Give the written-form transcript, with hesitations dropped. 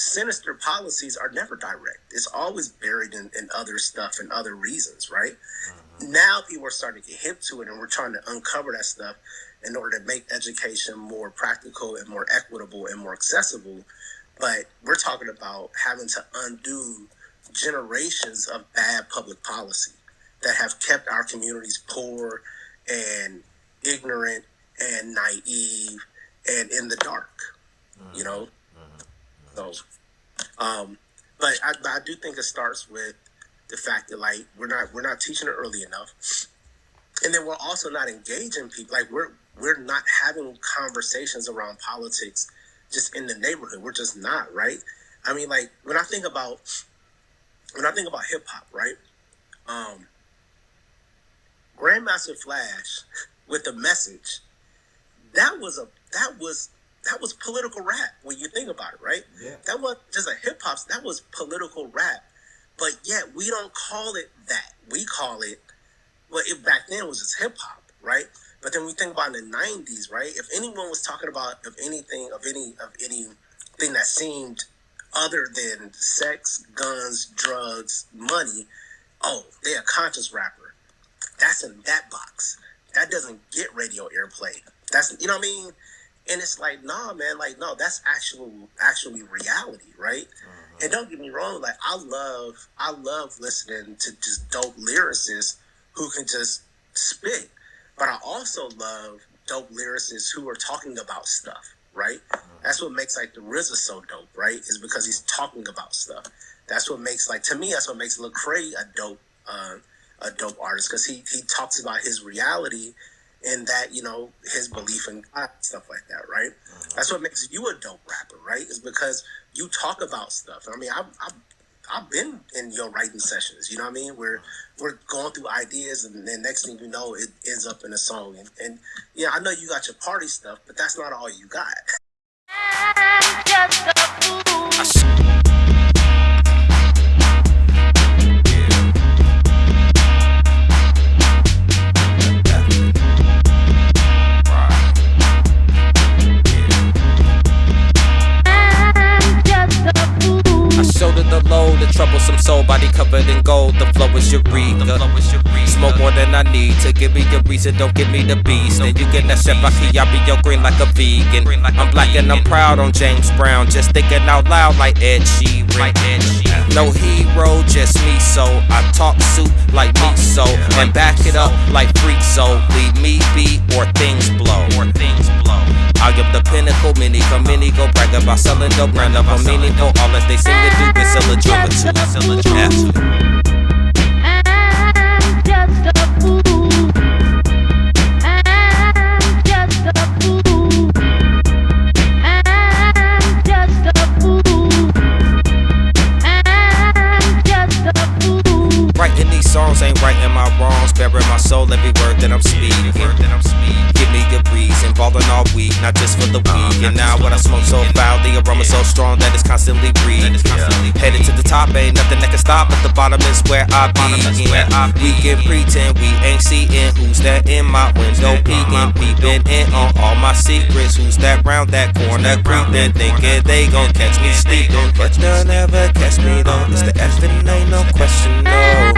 sinister policies are never direct. It's always buried in other stuff and other reasons, right? Now people are starting to get hip to it, and we're trying to uncover that stuff in order to make education more practical and more equitable and more accessible. But we're talking about having to undo generations of bad public policy that have kept our communities poor and ignorant and naive and in the dark, you know? So, but I do think it starts with the fact that, like, we're not teaching it early enough, and then we're also not engaging people. Like, we're not having conversations around politics just in the neighborhood. We're just not, right? I mean, like, when I think about hip hop, right? Grandmaster Flash with the message, that was political rap when you think about it, right? Yeah. That was just a hip hop. That was political rap, but yet we don't call it that. We call it, well, it back then was just hip hop, right? But then we think about in the 90s, right? If anyone was talking about anything that seemed other than sex, guns, drugs, money, oh, they're a conscious rapper. That's in that box. That doesn't get radio airplay. That's, you know what I mean? And it's like, nah, man, like, no, that's actually reality, right? And don't get me wrong, like, I love listening to just dope lyricists who can just spit. But I also love dope lyricists who are talking about stuff, right? That's what makes, like, the RZA so dope, right? Is because he's talking about stuff. That's what makes, like, to me, that's what makes Lecrae a dope artist, because he talks about his reality and that, you know, his belief in God, stuff like that, right? That's what makes you a dope rapper, right? Is because you talk about stuff. I mean, I've been in your writing sessions, you know what I mean? We're going through ideas, and then next thing you know, it ends up in a song. And yeah, I know you got your party stuff, but that's not all you got. I'm just a fool. Shoulder the load, the troublesome soul, body covered in gold. The flow is eureka. Smoke more than I need to give me a reason, don't give me the beast. And you get that chef, I'll be your green like a vegan. I'm black and I'm proud on James Brown, just thinking out loud like Ed Sheeran. No hero, just me, so I talk soup like me, so and back it up like freak, so leave me be or things blow. I'll give the pinnacle, mini go brag about selling dope, round up a meaningful. All that they seem to do is sell a drum or two. I'm just a fool. I'm just a fool. I'm just a fool. I'm just a fool. Writing these songs ain't righting my wrongs, bearing my soul every word that I'm speaking. Give me a reason, ballin' all week, not just for the week. And now what I smoke so foul, the aroma so strong that it's constantly breathing. Headed to the top, ain't nothing that can stop, but the bottom is where I begin. We can pretend we ain't seeing who's that in my window peeking, peeping in on all my secrets. Who's that round that corner creeping, thinking they gon' catch me sleeping, but they'll never catch me though. It's the F and ain't no question, no.